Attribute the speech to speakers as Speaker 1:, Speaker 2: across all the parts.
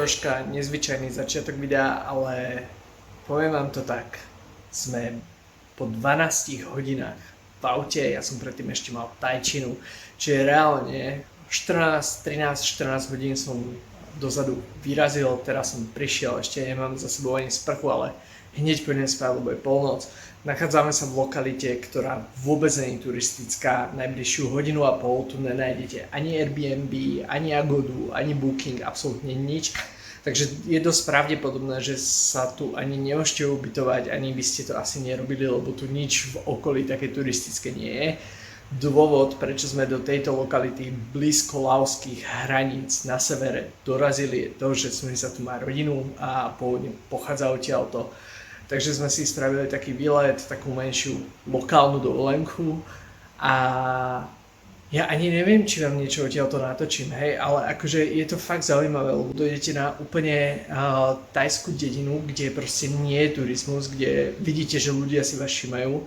Speaker 1: troška nezvyčajný začiatok videa, ale poviem vám to tak, sme po 12 hodinách v aute, ja som predtým ešte mal tajčinu, čiže reálne 14 hodín som dozadu vyrazil, teraz som prišiel, ešte nemám za sebou ani sprchu, ale hneď pôjdem spať, lebo je polnoc. Nachádzame sa v lokalite, ktorá vôbec nie je turistická, najbližšiu hodinu a pol tu nenájdete ani Airbnb, ani Agodu, ani Booking, absolútne nič. Takže je dosť pravdepodobné, že sa tu ani nehošte ubytovať, ani by ste to asi nerobili, lebo tu nič v okolí také turistické nie je. Dôvod, prečo sme do tejto lokality blízko laoských hraníc na severe dorazili, je to, že sme sa tu má rodinu a pôvodne pochádza odtiaľto. Takže sme si spravili taký výlet, takú menšiu lokálnu dovolenku a ja ani neviem, či vám niečo odtiaľto natočím, hej, ale akože je to fakt zaujímavé, lebo dojdete na úplne tajskú dedinu, kde proste nie je turizmus, kde vidíte, že ľudia si vás všimajú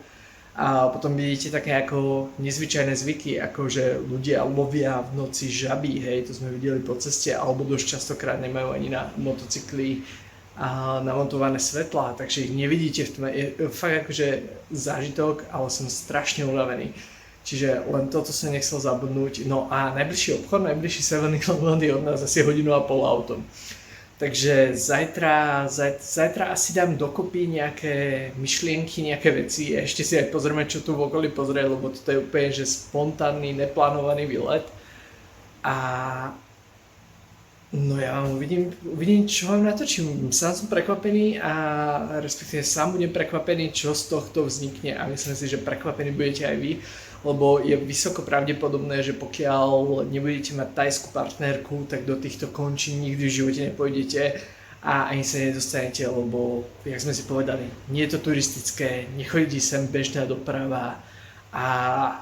Speaker 1: a potom vidíte také ako nezvyčajné zvyky, ako že ľudia lovia v noci žaby, hej, to sme videli po ceste, alebo dosť častokrát nemajú ani na motocykli namontované svetlá, takže ich nevidíte v tme. Je fakt akože zážitok, ale som strašne unavený. Čiže len toto som nechcel zabudnúť. No a najbližší obchod, najbližší 7-Eleven je od nás asi hodinu a pol autom. Takže zajtra asi dám dokopy nejaké myšlienky, nejaké veci. Ešte si aj pozrieme, čo tu v okolí pozrieť, lebo toto je úplne že spontánny, neplánovaný výlet. A no ja vám uvidím, čo vám natočím. Sám som prekvapený a respektíve sám budem prekvapený, čo z tohto vznikne a myslím si, že prekvapení budete aj vy, lebo je vysoko pravdepodobné, že pokiaľ nebudete mať tajskú partnerku, tak do týchto končín nikdy v živote nepôjdete a ani sa nedostanete, lebo, jak sme si povedali, nie je to turistické, nechodí sem bežná doprava a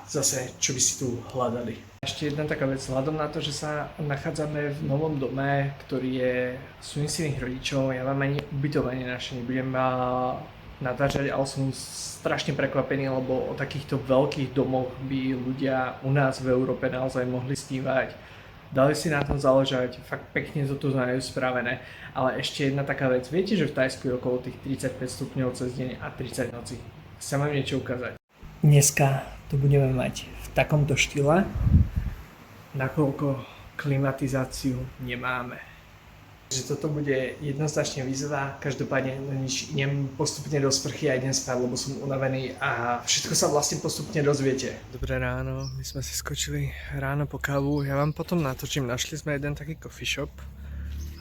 Speaker 1: zase, čo by si tu hľadali. Ešte jedna taká vec, vzhľadom na to, že sa nachádzame v novom dome, ktorý je Suinsiných rodičov, ja vám ani ubytovanie naše nebudem natáčať, ale som strašne prekvapený, lebo o takýchto veľkých domoch by ľudia u nás v Európe naozaj mohli snívať. Dali si na tom záležať, fakt pekne to tu majú spravené. Ale ešte jedna taká vec, viete, že v Tajsku je okolo tých 35 stupňov cez deň a 30 noci. Chcem vám niečo ukázať. Dneska to budeme mať v takomto štýle, nakoľko klimatizáciu nemáme. Že toto bude jednoznačne výzva, každopádne idem postupne do sprchy a idem spať, lebo som unavený a všetko sa vlastne postupne dozviete. Dobré ráno, my sme si skočili ráno po kávu, ja vám potom natočím, našli sme jeden taký coffee shop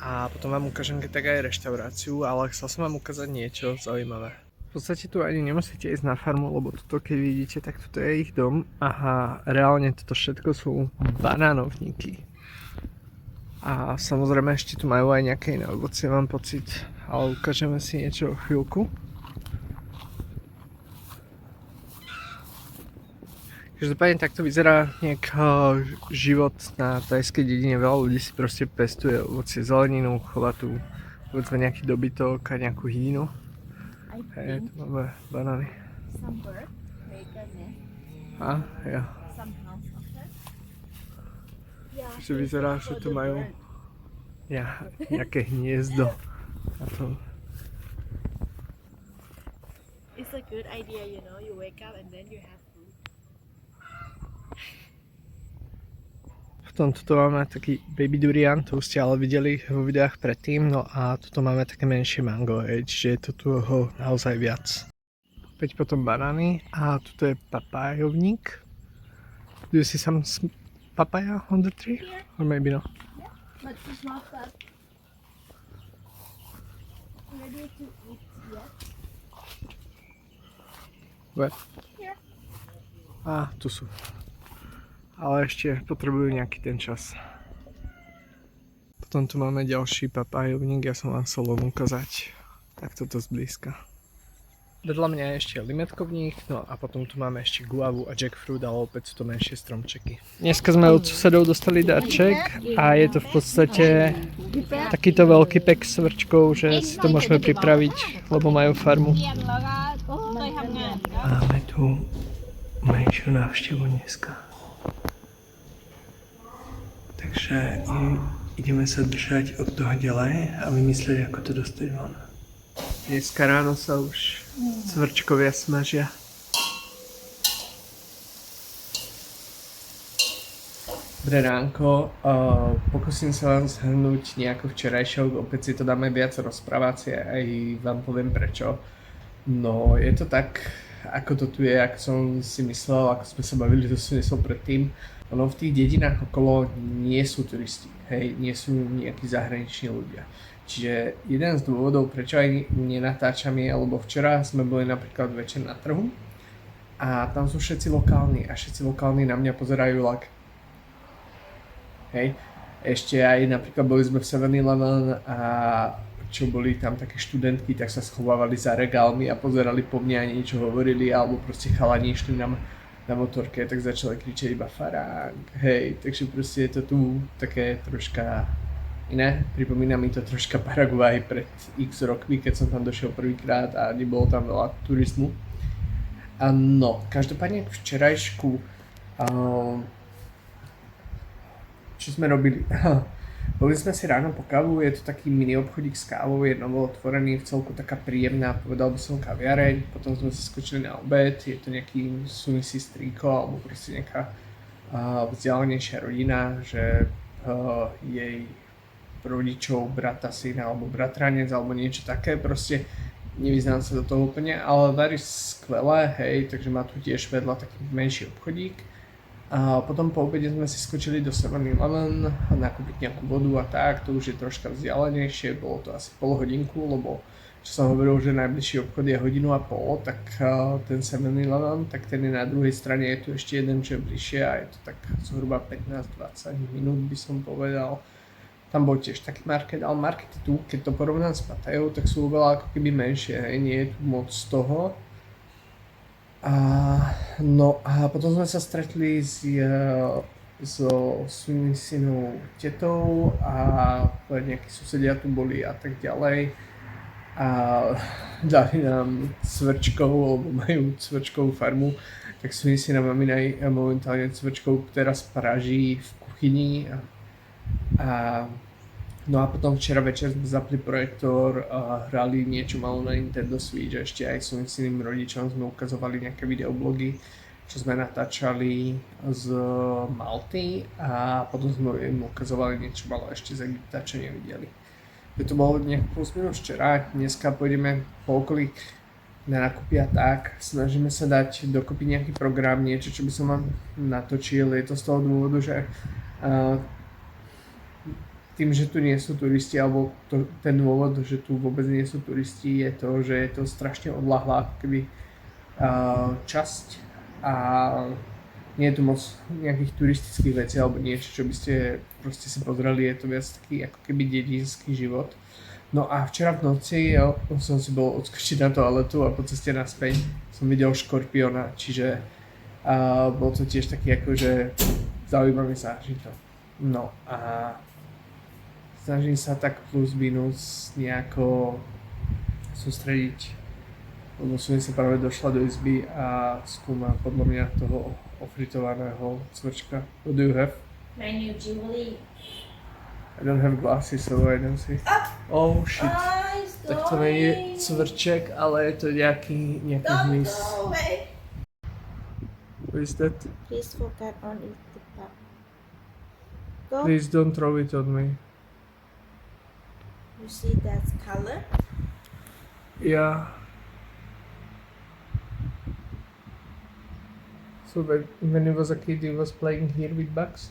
Speaker 1: a potom vám ukážem tak aj reštauráciu, ale chcel som vám ukázať niečo zaujímavé. V podstate tu ani nemusíte ísť na farmu, lebo toto keď vidíte, tak toto je ich dom. Aha, reálne toto všetko sú banánovníky. A samozrejme ešte tu majú aj nejaké iné ovocie, mám pocit, ale ukážeme si niečo o chvíľku. Každopádne takto vyzerá nejak život na tajskej dedine, veľa ľudí si proste pestuje ovocie, zeleninu, chová tu povedzme nejaký dobytok a nejakú hydinu. Hej, tu máme banány. A, ja. Takže vyzerá, že tu majú nejaké hniezdo. A to...
Speaker 2: It's a good idea, you know, you wake up and then you have food.
Speaker 1: Potom tuto máme taký baby durian, to už ste ale videli vo videách predtým, no a tuto máme také menšie mango, čiže je to tu naozaj viac. Opäť potom banány a tuto je papájovník. Do you see some papaya on the tree?
Speaker 2: Yeah.
Speaker 1: Or maybe no?
Speaker 2: Yeah, but it's not that ready to eat yet.
Speaker 1: Where?
Speaker 2: Here.
Speaker 1: Á, tu sú. Ale ešte potrebujú nejaký ten čas. Potom tu máme ďalší papájovník, ja som vám chcel ukázať takto to zblízka. Vedľa mňa je ešte limetkovník, no a potom tu máme ešte guavu a jackfruit, ale opäť sú to menšie stromčeky. Dneska sme od susedov dostali darček a je to v podstate takýto veľký pek s vrčkou, že si to môžeme pripraviť, lebo majú farmu. Máme tu menšiu návštevu dneska. Takže ideme sa držať od toho ďalej a vymyslieť, ako to dostať von. Dneska ráno sa už cvrčkovia smažia. Dobré ránko, pokúsim sa vám zhrnúť nejako včerajšok, opäť si to dáme viac rozprávacie, aj vám poviem prečo. No je to tak, ako to tu je, ako som si myslel, ako sme sa bavili, to som myslel predtým. Ono v tých dedinách okolo nie sú turisti, hej, nie sú nejakí zahraniční ľudia. Čiže jeden z dôvodov, prečo aj nenatáčam je, lebo včera sme boli napríklad večer na trhu a tam sú všetci lokálni a všetci lokálni na mňa pozerajú like. Hej, ešte aj napríklad boli sme v 7-Eleven a čo boli tam také študentky, tak sa schovávali za regálmi a pozerali po mne a niečo hovorili, alebo proste chalani išli na motorke, tak začali kričať iba faránk, hej, takže proste je to tu také troška iné, pripomína mi to troška Paraguay pred x rokmi, keď som tam došiel prvýkrát a nebolo tam veľa turizmu. A no, každopádne k včerajšku, čo sme robili? Boli sme si ráno po kávu, je to taký mini obchodík s kávou, je novo otvorený, v celku taká príjemná, povedal by som kaviareň, potom sme sa skočili na obed, je to nejaký súvisí strýko, alebo proste nejaká vzdialenejšia rodina, že jej rodičov, brata, syna, alebo bratranec, alebo niečo také, proste nevyznám sa do toho úplne, ale varí skvelé, hej, takže má tu tiež vedľa taký menší obchodík. A potom po obede sme si skočili do 7-Eleven nakúpiť nejakú vodu a tak, to už je troška vzdialenejšie, bolo to asi pol hodinku, lebo čo som hovoril, že najbližší obchod je 1,5 hodiny, tak ten 7-Eleven, tak ten je na druhej strane, je tu ešte jeden, čo je bližšie a je to tak zhruba 15-20 minút by som povedal. Tam bol tiež taký market, ale markety tu, keď to porovnám s Pattayou, tak sú oveľa ako keby menšie, hej, nie je tu moc z toho. No a potom sme sa stretli so svojimi synou tetou a nejakí susedia tu boli a tak ďalej a dali nám cvrčkov, lebo majú cvrčkovú farmu, tak svojimi synami mamina momentálne cvrčkov teraz praží v kuchyni no a potom včera večer sme zapli projektor a hrali niečo malo na Nintendo Switch a ešte aj svojim synným rodičom sme ukazovali nejaké videoblogy, čo sme natáčali z Malty a potom sme im ukazovali niečo malo ešte z Egypta, čo nevideli. To bolo nejak plus minus včera, dneska pôjdeme po okolí na nákupy a tak, snažíme sa dať dokopy nejaký program, niečo, čo by som vám natočil, je to z toho dôvodu, že tým, že tu nie sú turisti, alebo ten dôvod, že tu vôbec nie sú turisti, je to, že je to strašne odľahlá ako keby časť a nie je tu moc nejakých turistických vecí alebo niečo, čo by ste proste si pozreli, je to viac taký ako keby dedinský život. No a včera v noci som si bol odskočiť na toaletu a po ceste naspäť som videl škorpiona, čiže bol to tiež taký akože zaujímavý zážitok. No a snažím sa tak plus minus nejako sústrediť, lebo som sa práve došla do izby a skúma podľa mňa toho ofritovaného cvrčka. What do you have?
Speaker 3: My new jewelry.
Speaker 1: I don't have glasses, so I don't see. Oh shit. Tak to nie je cvrček, ale je to nejaký hmyz. What is that?
Speaker 3: Please focus on it. Go.
Speaker 1: Please don't throw it on me.
Speaker 3: You see that color?
Speaker 1: Yeah. So when he was a kid, he was playing here with bugs?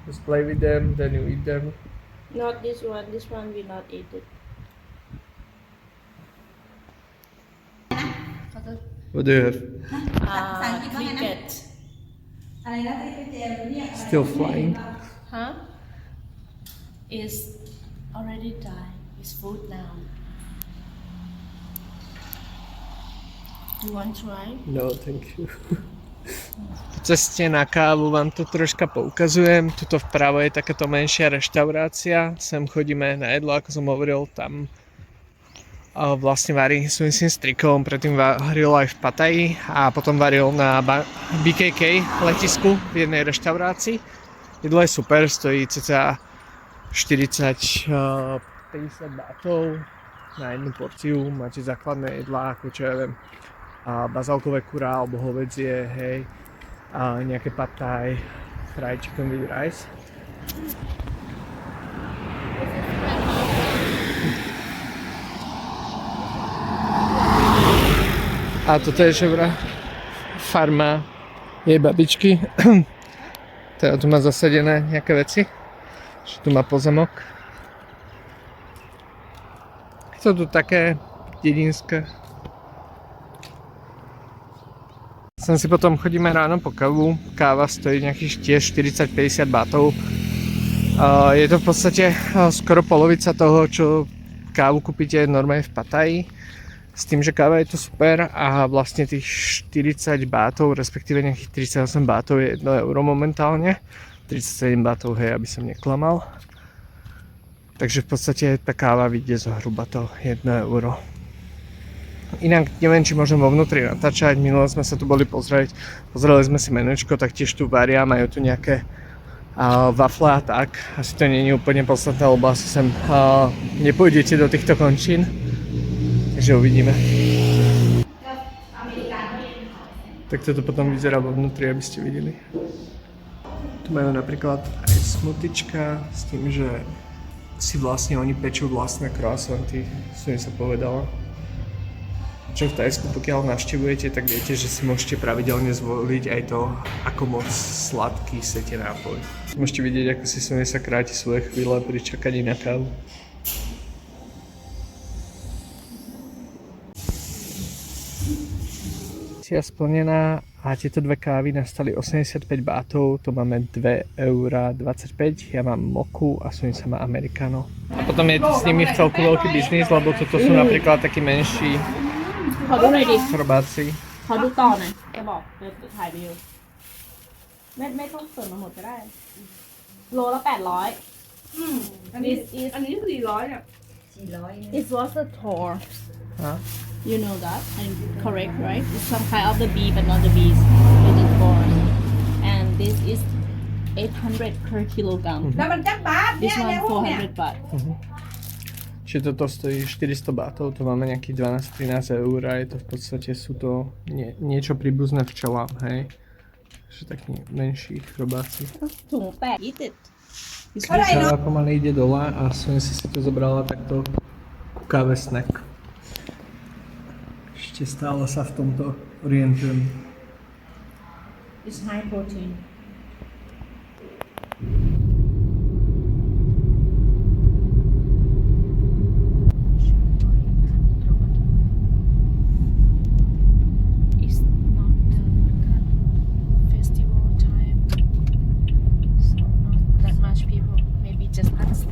Speaker 1: Just play with them, then you eat them.
Speaker 3: Not this one. This one will not eat it.
Speaker 1: What do you have?
Speaker 3: Cricket.
Speaker 1: Still flying?
Speaker 3: Huh? Is already died. It's food now. You want to try?
Speaker 1: No, thank you. V ceste na kávu vám to troška poukazujem. Tuto vpravo je takáto menšia reštaurácia. Sem chodíme na jedlo, ako som hovoril, tam vlastne varí svojím strikom, predtým varil aj v Pattayi a potom varil na BKK letisku v jednej reštaurácii. Jedlo je super, stojí cca 40-50 bátov na jednu porciu. Máte základné jedlá, ako čo ja viem, bazálkové kurá alebo hovädzie, hej, a nejaké pad thai, fried chicken with rice. A toto je žebra farma jej babičky. Teda tu má zasadené nejaké veci. Že tu má pozemok. Je to tu také dedinské. Sem si potom chodíme ráno po kávu. Káva stojí nejakých tiež 40-50 bátov. Je to v podstate skoro polovica toho, čo kávu kúpite normálne v Pattaji. S tým, že káva je to super a vlastne tých 40 bátov, respektíve nejakých 38 bátov je 1 euro momentálne. 37 bátov, hej, aby som neklamal. Takže v podstate tá káva vyjde zhruba to 1 euro. Inak neviem, či môžem vo vnútri natáčať, minule sme sa tu boli pozrieť, pozreli sme si menučko, tak tiež tu varia, majú tu nejaké wafle a tak. Asi to nie je úplne podstatné, lebo asi sem nepôjdete do týchto končín. Takže uvidíme. Tak toto potom vyzerá vo vnútri, aby ste videli. Tu majú napríklad aj smutička s tým, že si vlastne oni pečú vlastné croissanty, som im sa povedala. Čo v Thajsku, pokiaľ navštevujete, tak viete, že si môžete pravidelne zvoliť aj to, ako moc sladký chcete nápoj. Môžete vidieť, ako si sa kráti svoje chvíle pri čakaní na kávu. Splnená a tieto dve kávy nastali 85 bátov, to máme 2,25 €, ja mám moku a Sunica má americano. A potom je s nimi v celku veľký biznis, lebo toto sú napríklad takí menší chrobáci.
Speaker 3: ขอดูต่อหน่อยจะบอกจะถ่ายวิวไม่ต้องเสิร์ฟมาหมดก็ได้โลละ800
Speaker 2: อันนี้400เนี่ย
Speaker 3: It was a tour
Speaker 1: Huh?
Speaker 3: You know that I'm correct right It's some kind of the bee but not the bees It's a tour And this is 800 per kilogram
Speaker 2: แล้วมันจักบาทเนี่
Speaker 3: This
Speaker 2: ยใน
Speaker 3: one
Speaker 2: พวกเนี่ย
Speaker 3: 400 baht
Speaker 1: Čiže toto stojí 400 bátov, to máme nejakých 12-13 eur a je to v podstate, sú to niečo príbuzné včelám, hej. Takže takí menší chrobáci.
Speaker 3: ถุง8
Speaker 1: Včela pomaly ide dole a som si tu zobrala takto ku káve snack. Ešte stále sa v tomto orientujem.
Speaker 3: It's high protein
Speaker 2: It's not the festival time, so not that much people. Maybe just us.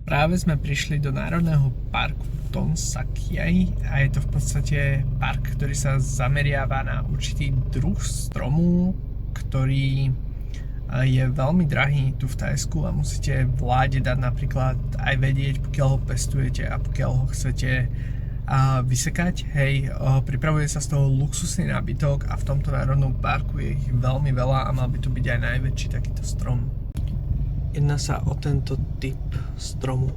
Speaker 1: 'Práve sme prišli do Národného parku Ton Sak Yai a je to v podstate park, ktorý sa zameriava na určitý druh stromu, ktorý je veľmi drahý tu v Thajsku a musíte vláde dať napríklad aj vedieť, pokiaľ ho pestujete a pokiaľ ho chcete vysekať. Hej, pripravuje sa z toho luxusný nábytok a v tomto národnom parku je ich veľmi veľa a mal by tu byť aj najväčší takýto strom. Jedná sa o tento typ stromu.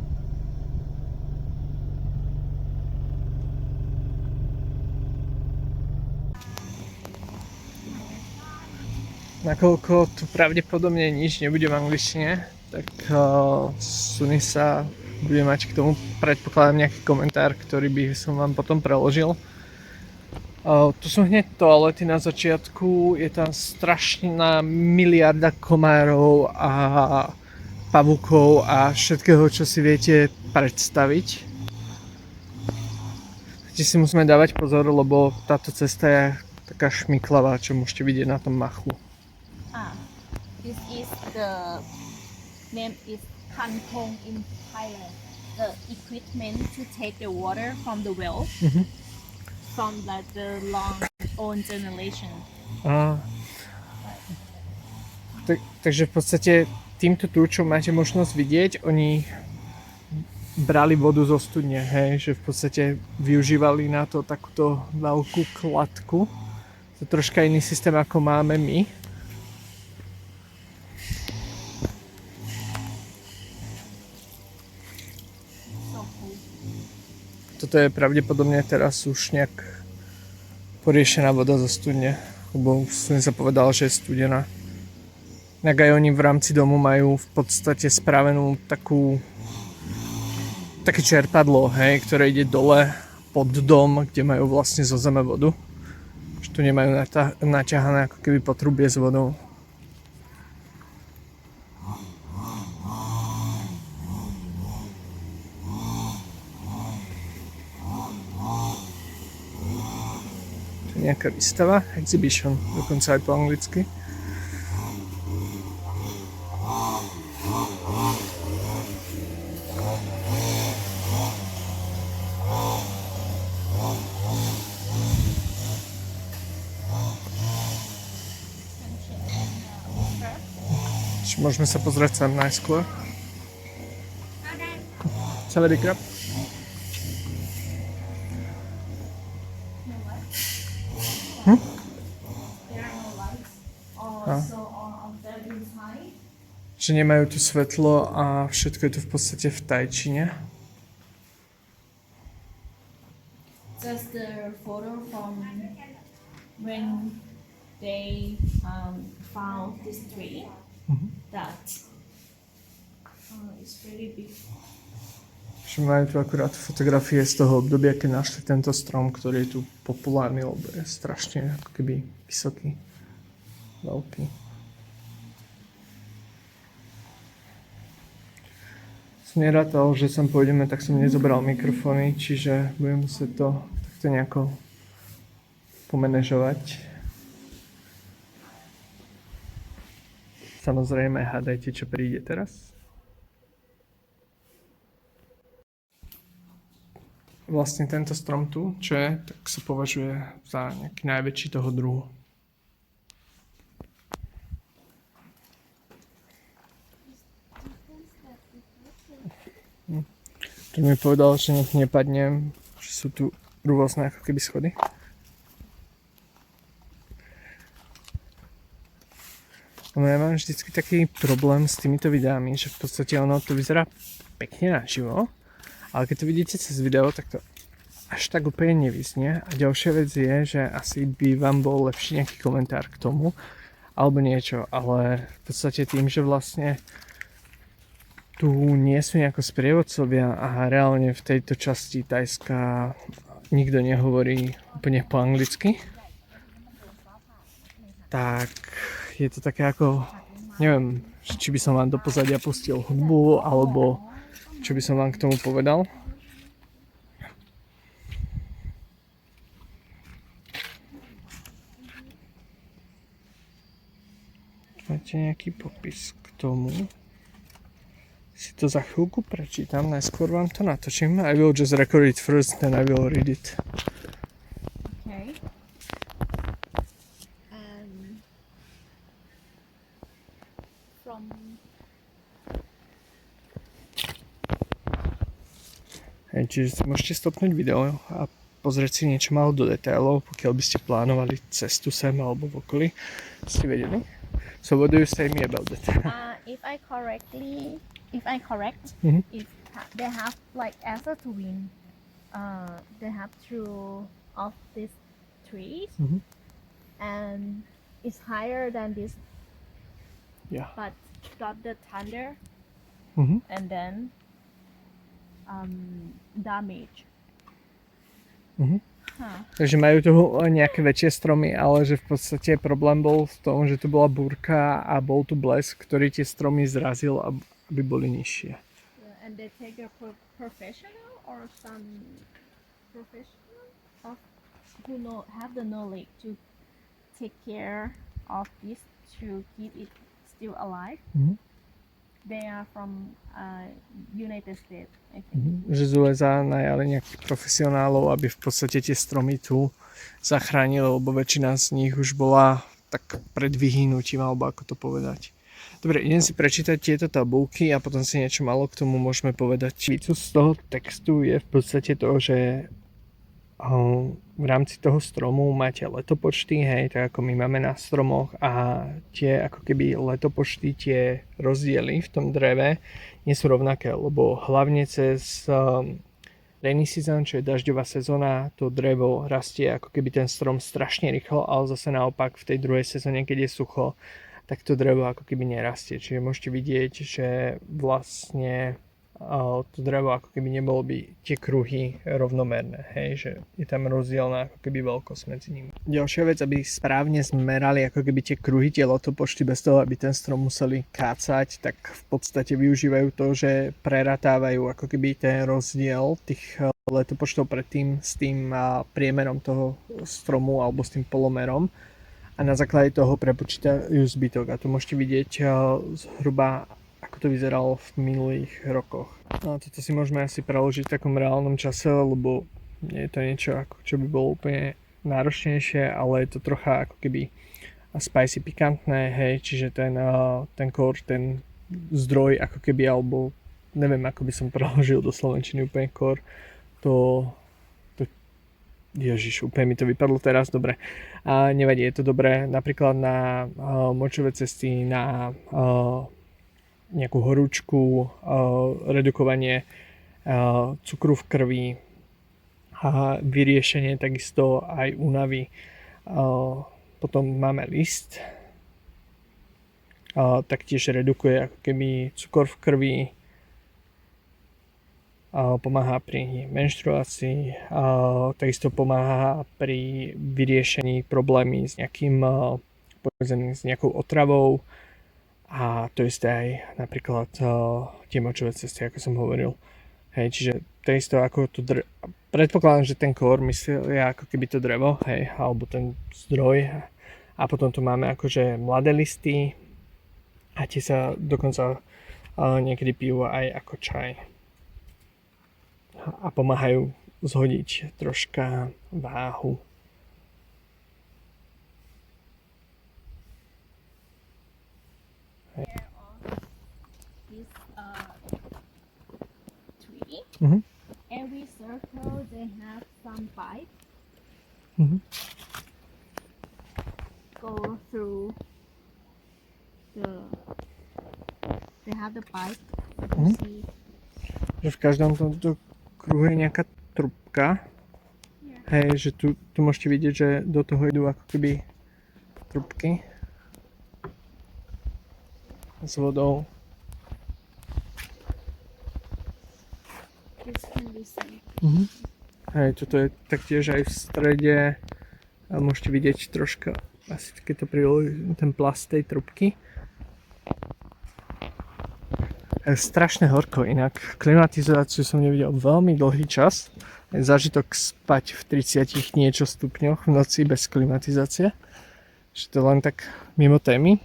Speaker 1: Nakoľko tu pravdepodobne nič nebude v angličtine, tak Sunica bude mať k tomu, predpokladám, nejaký komentár, ktorý by som vám potom preložil. Tu sú hneď toalety na začiatku, je tam strašná miliarda komárov a pavúkov a všetkého, čo si viete predstaviť. Teď si musíme dávať pozor, lebo táto cesta je taká šmiklavá, čo môžete vidieť na tom machu.
Speaker 3: This is the name is Kantong in Thailand. The equipment to take the water from the well from the long old generation.
Speaker 1: Takže v podstate týmto tu, čo máte možnosť vidieť, oni brali vodu zo studne, hej, že v podstate využívali na to takúto veľkú kladku. To je troška iný systém, ako máme my. Toto je pravdepodobne teraz už nejak poriešená voda zo studne, lebo som sa povedal, že je studená. Tak aj oni v rámci domu majú v podstate spravenú také čerpadlo, hej, ktoré ide dole pod dom, kde majú vlastne zo zeme vodu. Že tu nemajú naťahané ako keby potrubie s vodou. Nejaká výstava, exhibition, dokonca aj po anglicky. Čiže môžeme sa pozrieť sem najskôr. Celý krab. Že nemajú tu svetlo a všetko je tu v podstate v tajčine.
Speaker 3: Just the photo from when they found this tree that is very big.
Speaker 1: Že majú tu akurát fotografie z toho obdobia, keď našli tento strom, ktorý je tu populárny, lebo je strašne ako keby vysoký, veľký. Som nerátal, že sem pôjdeme, tak som nezobral mikrofóny, čiže budem musieť to takto nejako pomanéžovať. Samozrejme, hádajte, čo príde teraz. Vlastne tento strom tu, čo je, tak sa považuje za nejaký najväčší toho druhu. Tu mi povedal, že nech nepadnem, že sú tu rôzne ako keby schody. Ja mám vždycky taký problém s týmito videami, že v podstate ono to vyzerá pekne naživo, ale keď to vidíte cez video, tak to až tak úplne nevyznie. A ďalšia vec je, že asi by vám bol lepší nejaký komentár k tomu, alebo niečo, ale v podstate tým, že vlastne tu nie sú nejako sprievodcovia a reálne v tejto časti Thajska nikto nehovorí úplne po anglicky, tak je to také ako, neviem, či by som vám do pozadia pustil hudbu, alebo čo by som vám k tomu povedal. Máte nejaký popis k tomu? Si to za chvíľku prečítam, najskôr vám to natočím. I will just record it first, then I will read it.
Speaker 3: Okay. From
Speaker 1: Hej, čiže si môžete stopnúť video a pozrieť si niečo malo do detailov, pokiaľ by ste plánovali cestu sem alebo v okolí. Ste vedeli? So what do you say me about that?
Speaker 3: if I correct, if they have like answer to win, they have to off these trees, and it's higher than this,
Speaker 1: Yeah.
Speaker 3: but got the thunder, and then damage.
Speaker 1: Takže majú tu nejaké väčšie stromy, ale že v podstate problém bol v tom, že tu bola búrka a bol tu blesk, ktorý tie stromy zrazil, aby boli nižšie.
Speaker 3: Yeah, and they take a professional or some professional who have the knowledge to take care of this to keep it still alive. They are from United States, I think.
Speaker 1: Že z USA najali nejakých profesionálov, aby v podstate tie stromy tu zachránili, lebo väčšina z nich už bola tak pred vyhynutím, alebo ako to povedať. Dobre, idem si prečítať tieto tabulky a potom si niečo malo k tomu môžeme povedať. Výcud z toho textu je v podstate to, že v rámci toho stromu máte letopočty, hej, tak ako my máme na stromoch, a tie ako keby letopočty, tie rozdiely v tom dreve nie sú rovnaké, lebo hlavne cez rainy season, čo je dažďová sezóna, to drevo rastie ako keby ten strom strašne rýchlo, ale zase naopak v tej druhej sezóne, keď je sucho, tak to drevo ako keby nerastie. Čiže môžete vidieť, že vlastne to drevo ako keby nebolo by tie kruhy rovnomerné, hej, že je tam rozdielna ako keby veľkosť medzi nimi. Ďalšia vec, aby správne zmerali ako keby tie kruhy, tie letopočty bez toho, aby ten strom museli kácať, tak v podstate využívajú to, že preratávajú ako keby ten rozdiel tých letopočtov predtým s tým priemerom toho stromu alebo s tým polomerom a na základe toho prepočítajú zbytok a to môžete vidieť zhruba ako to vyzeralo v minulých rokoch. No, toto si môžeme asi preložiť v takom reálnom čase, lebo nie je to niečo, ako, čo by bolo úplne náročnejšie, ale je to trocha ako keby spicy pikantné, hej, čiže ten core, ten zdroj ako keby, alebo neviem, ako by som preložil do slovenčiny úplne core, to Ježiš, úplne mi to vypadlo teraz, dobre. A nevadí, je to dobré napríklad na močové cesty, na nejakú horúčku, redukovanie cukru v krvi a vyriešenie takisto aj únavy. Potom máme list, taktiež redukuje ako keby cukor v krvi, pomáha pri menštruácii, takisto pomáha pri vyriešení problémy s nejakým s nejakou otravou a to isté aj napríklad tie močové cesty, ako som hovoril. Hej, čiže takisto ako to predpokladám, že ten core myslí ako keby to drevo, hej, alebo ten zdroj a potom tu máme akože mladé listy a tie sa dokonca niekedy pijú aj ako čaj. A pomáhajú zhodiť troška váhu.
Speaker 3: This tree.
Speaker 1: Mhm.
Speaker 3: Every circle they have some pipe.
Speaker 1: Mhm.
Speaker 3: Go through they have the pipe.
Speaker 1: Mhm.
Speaker 3: See.
Speaker 1: Že v každom tomto kruhu je nejaká trubka. Hej, že tu môžete vidieť, že do toho idú ako keby trubky s vodou.
Speaker 3: This can be seen.
Speaker 1: Hej, toto je taktiež aj v strede a môžete vidieť troška asi takéto ten plast tej trubky. Strašne horko, inak klimatizáciu som nevidel veľmi dlhý čas. Zážitok spať v 30 niečo stupňoch v noci bez klimatizácie. Že to len tak mimo témy.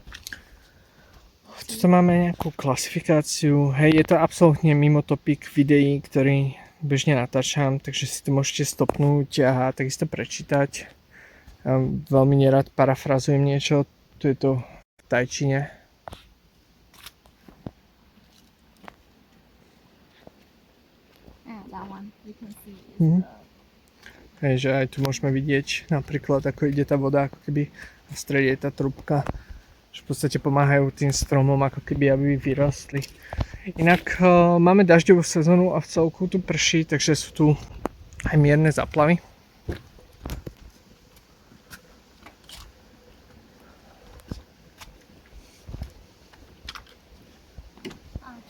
Speaker 1: Tuto máme nejakú klasifikáciu. Hej, je to absolútne mimo topik videí, ktorý bežne natáčam, takže si to môžete stopnúť a takisto prečítať. Veľmi nerad parafrazujem niečo, tu je to v tajčine.
Speaker 3: That one you can see.
Speaker 1: Hej, že aj tu môžeme vidieť napríklad, ako ide tá voda, ako keby v strede je tá trubka. Že v podstate pomáhajú tým stromom, ako keby aby vyrastli. Inak máme dažďovú sezónu a v celku tu prší, takže sú tu aj mierne záplavy.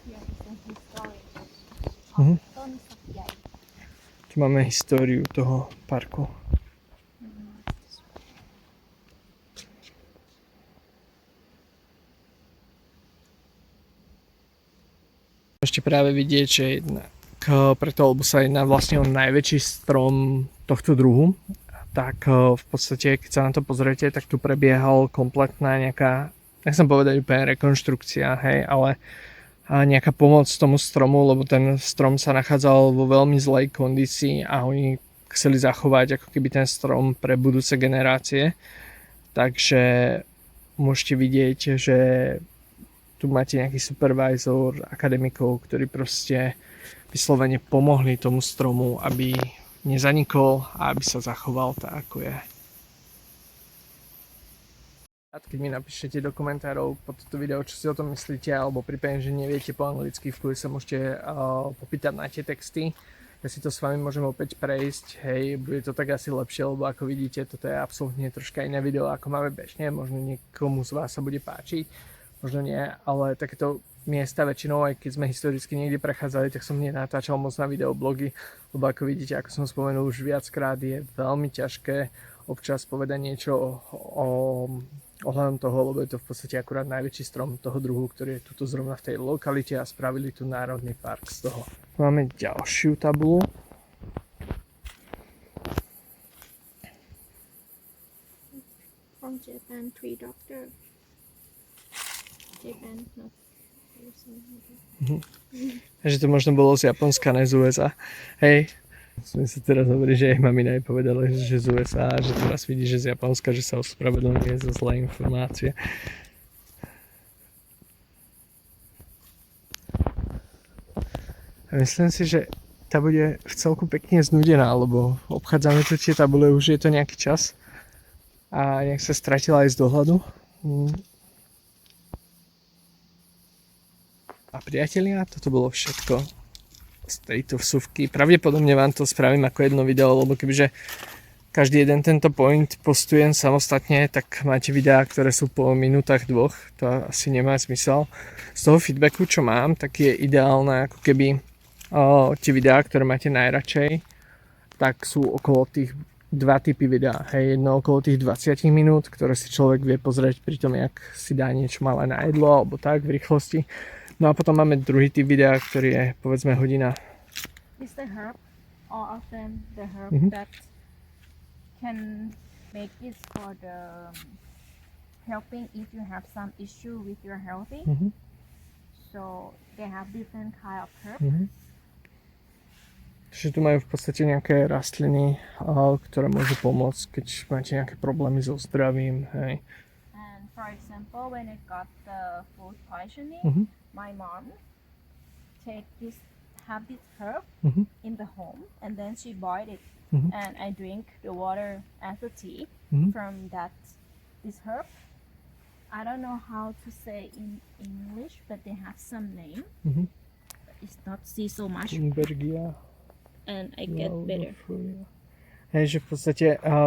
Speaker 3: Here is a history
Speaker 1: Mhm.
Speaker 3: of Ton Sakyai.
Speaker 1: Tu máme históriu toho parku. Ešte práve vidieť, že preto, lebo sa jedná vlastne o najväčší strom tohto druhu, tak v podstate, keď sa na to pozriete, tak tu prebiehal kompletná nejaká, nechcem povedať úplne rekonštrukcia, hej, ale nejaká pomoc tomu stromu, lebo ten strom sa nachádzal vo veľmi zlej kondícii a oni chceli zachovať ako keby ten strom pre budúce generácie. Takže môžete vidieť, že tu máte nejaký supervisor, akademikov, ktorí proste vyslovene pomohli tomu stromu, aby nezanikol a aby sa zachoval tak, ako je. Keď mi napíšete do komentárov pod toto video, čo si o tom myslíte, alebo prípadne, že neviete po anglicky, v kľude sa môžete popýtať na tie texty. Ja si to s vami môžem opäť prejsť, hej, bude to tak asi lepšie, lebo ako vidíte, toto je absolútne troška iné video, ako máme bežne, možno niekomu z vás sa bude páčiť, možno nie, ale takéto miesta väčšinou, aj keď sme historicky niekde prechádzali, tak som nenatáčal moc na videoblogy, lebo ako vidíte, ako som spomenul už viackrát, je veľmi ťažké občas povedať niečo ohľadom toho, lebo je to v podstate akurát najväčší strom toho druhu, ktorý je tuto zrovna v tej lokalite a spravili tu národný park z toho. Máme ďalšiu tabulu.
Speaker 3: From Japan, 3 doctor. Japan, not.
Speaker 1: Takže to možno bolo z Japonska, ne z USA. Hej. Sme sa teraz hovorili, že aj mamina jej povedala, že z USA, že teraz vidí, že z Japonska, že sa ospravedlňuje za zlé informácie. A myslím si, že tá bude v celku pekne znudená, lebo obchádzame tu tie tabule, už je to nejaký čas a nejak sa stratila aj z dohľadu. A priatelia, toto bolo všetko z tejto vsuvky. Pravdepodobne vám to spravím ako jedno video, lebo kebyže každý jeden tento point postujem samostatne, tak máte videá, ktoré sú po minútach 2, to asi nemá zmysel. Z toho feedbacku, čo mám, tak je ideálne, ako keby tie videá, ktoré máte najradšej, tak sú okolo tých 2 typy videá. Hej, jedno okolo tých 20 minút, ktoré si človek vie pozrieť pri tom, jak si dá niečo malé na jedlo, alebo tak v rýchlosti. No a potom máme druhý typ videa, ktorý je povedzme hodina.
Speaker 3: It's the herb, all of them, the herb that can make it for the helping if you have some issue with your healthy. So they have different kind of herb.
Speaker 1: Čiže tu majú v podstate nejaké rastliny, ktoré môžu pomôcť, keď máte nejaké problémy so zdravím. Hej.
Speaker 3: And for example, when I got the food poisoning, my mom have this herb in the home, and then she boiled it, and I drink the water as a tea from this herb. I don't know how to say in English, but they have some name. It's not see so much, and I get better.
Speaker 1: Hej, že v podstate,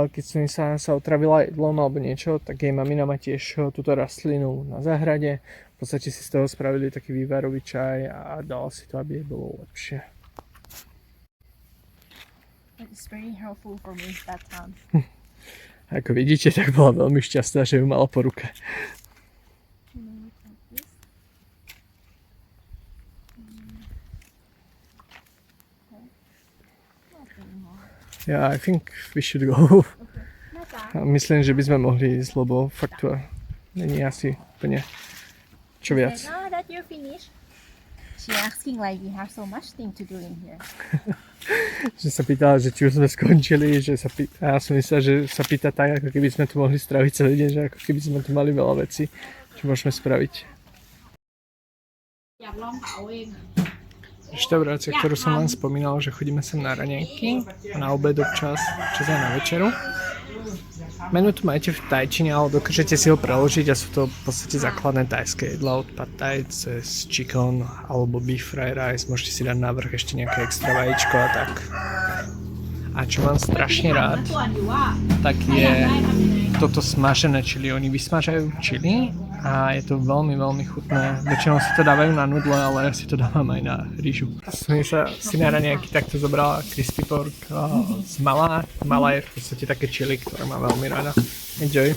Speaker 1: keď som sa otravila jedlom alebo niečo, tak jej mamina má tiež túto rastlinu na záhrade. V podstate si z toho spravili taký vývarový čaj a dala si to, aby jej bolo lepšie.
Speaker 3: It's very helpful for me that time.
Speaker 1: Ako vidíte, tak bola veľmi šťastná, že ju mala po ruke. Yeah, I think we should go. Myslím, že by sme mohli ísť, lebo fakt to není asi úplne čo viac.
Speaker 3: Now that you're finished, she asking like we have so much thing to do in here.
Speaker 1: Že sa pýtala, že či už sme skončili, že ja som myslel, že sa pýta tak, ako keby sme tu mohli spraviť celý deň, že ako keby sme tu mali veľa vecí, čo môžeme spraviť. Reštaurácia, ktorú som vám spomínal, že chodíme sem na raňajky, na obed občas, čas aj na večeru. Menu tu máte v tajčine, ale dokážete si ho preložiť a sú to v podstate základné tajské jedlá od pad thai cez chicken alebo beef fried rice. Môžete si dať navrch ešte nejaké extra vajíčko a tak. A čo mám strašne rád, tak je toto smažené čili. Oni vysmažajú čili a je to veľmi, veľmi chutné. Väčšinou si to dávajú na nudle, ale ja si to dávam aj na rýžu. Som sa si na raňajky takto zobrala crispy pork z Mala. Mala je v podstate také čili, ktoré mám veľmi rada. Enjoy.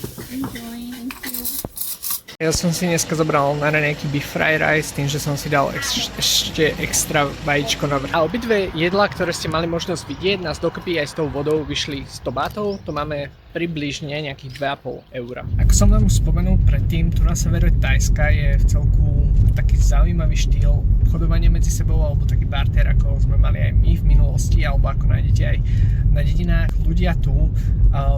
Speaker 1: Ja som si dneska zobral na raňajky beef fried rice tým, že som si dal ešte extra vajíčko na vrch. A obidve jedlá, ktoré ste mali možnosť vidieť, nás dokopy aj s tou vodou vyšli 100 bátov. To máme približne nejakých 2,5 €. Ako som vám už spomenul predtým, tu na severe Thajska je v celku taký zaujímavý štýl obchodovanie medzi sebou alebo taký barter, ako sme mali aj my v minulosti, alebo ako nájdete aj na dedinách. Ľudia tu,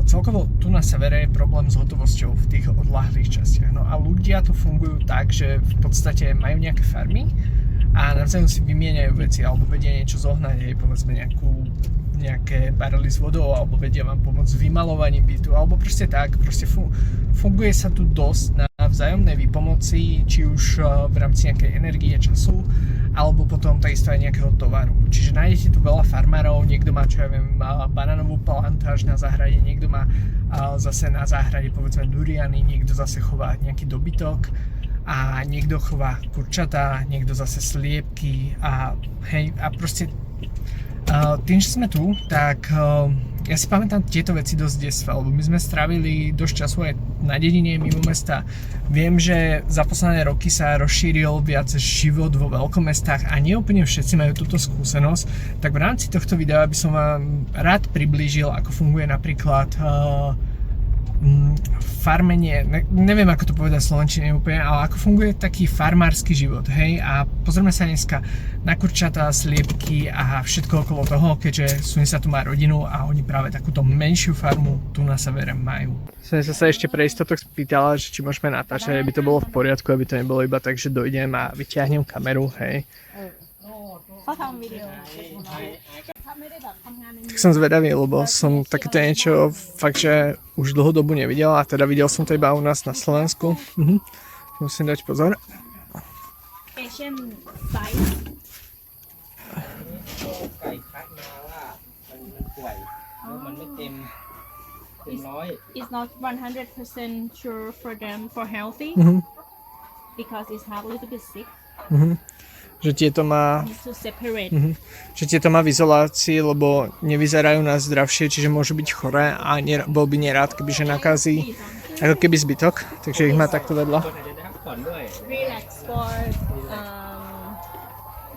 Speaker 1: celkovo tu na severe je problém s hotovosťou v tých odľahlých častiach. No a ľudia tu fungujú tak, že v podstate majú nejaké farmy a navzájom si vymieňajú veci alebo vedia niečo zohnať, aj povedzme nejaké barely s vodou, alebo vedia vám pomôcť s vymalovaním bytu, alebo proste tak, funguje sa tu dosť na vzájomnej výpomoci, či už v rámci nejakej energie, času, alebo potom takisto aj nejakého tovaru. Čiže nájdete tu veľa farmárov, niekto má, čo ja viem, banánovú plantáž na záhrade, niekto má zase na záhrade povedzme duriany, niekto zase chová nejaký dobytok a niekto chová kurčatá, niekto zase sliepky a proste tým, že sme tu, tak ja si pamätám tieto veci dosť detstva, lebo my sme strávili dosť času aj na dedine mimo mesta. Viem, že za posledné roky sa rozšíril viac život vo veľkomestách a nie úplne všetci majú túto skúsenosť. Tak v rámci tohto videa by som vám rád priblížil, ako funguje napríklad farmenie, neviem ako to povedať v slovenčine úplne, ale ako funguje taký farmársky život, hej, a pozrieme sa dneska na kurčatá, sliepky a všetko okolo toho, keďže Sunisa tu má rodinu a oni práve takúto menšiu farmu tu na severe majú. Sunisa sa ešte pre istotu spýtala, že či môžeme natáčať, aby to bolo v poriadku, aby to nebolo iba tak, že dojdem a vyťahnem kameru, hej. Tak som zvedavý, lebo som takéto niečo fakt, že už dlhú dobu nevidel a teda videl som to iba u nás na Slovensku. Musím dať pozor.
Speaker 3: Asian size.
Speaker 4: ไก่คัดมาว่ามันป่วยแล้วมันไม่เต็มร้อย
Speaker 3: It's not 100% sure for them for healthy because it's have a little bit sick.
Speaker 1: Že tieto má,
Speaker 3: Need to separate.
Speaker 1: že tieto má v izolácii, lebo nevyzerajú na zdravšie, čiže môžu byť choré a bol by nerád, kebyže nakazí ako keby zbytok, takže ich má takto vedľa.
Speaker 4: อาจจะได้พักผ่อนด้วย
Speaker 3: Relax for